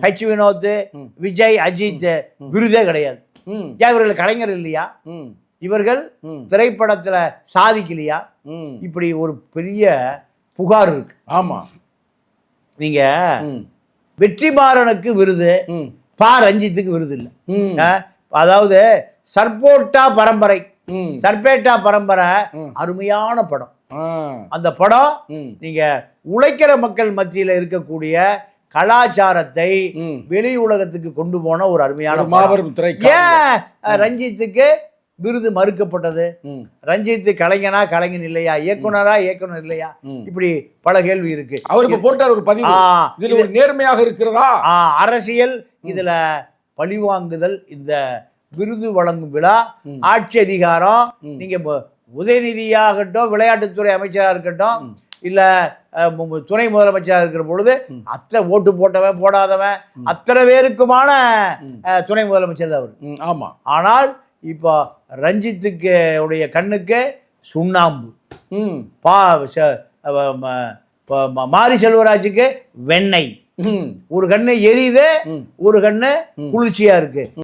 H Vinod, Vijay, Ajith விருதே கிடையாது. இவர்கள் கலைஞர் இல்லையா? இவர்கள் திரைப்படத்துல சாதிக்கலையா? இப்படி ஒரு பெரிய புகார் இருக்கு. ஆமா, நீங்க வெற்றிமாறனுக்கு விருது, ரஞ்சித்துக்கு விருது இல்லை. அதாவது சர்பேட்டா பரம்பரை அருமையான படம். அந்த படம் நீங்க உழைக்கிற மக்கள் மத்தியில இருக்கக்கூடிய கலாச்சாரத்தை வெளி உலகத்துக்கு கொண்டு போன ஒரு அருமையான மாபெரும் திரை. ஏன் ரஞ்சித்துக்கு விருது மறுக்கப்பட்டது? ரஞ்சித் கலைஞன் இல்லையா? இயக்குனர் இல்லையா? இப்படி பல கேள்வி இருக்கு. அவருக்கு போட்டார் ஒரு பதிவு, இதுல ஒரு நேர்மையாக இருக்கிறதா? அரசியல் இதுல பழிவாங்குதல். இந்த விருது வழங்கும் விழா ஆட்சி அதிகாரம். நீங்க உதயநிதியாகட்டும், விளையாட்டுத்துறை அமைச்சராக இருக்கட்டும், இல்ல துணை முதலமைச்சராக இருக்கிற பொழுது அத்தனை ஓட்டு போட்டவன் போடாதவன் அத்தனை பேருக்குமான துணை முதலமைச்சர் தான் அவர். ஆமா. ஆனால் இப்போ ரஞ்சித்துக்கு உடைய கண்ணுக்கு சுண்ணாம்பு, மாரி செல்வராஜுக்கு வெண்ணெய். ஒரு கண்ணு எரியுது, ஒரு கண்ணு குளிர்ச்சியா இருக்கு.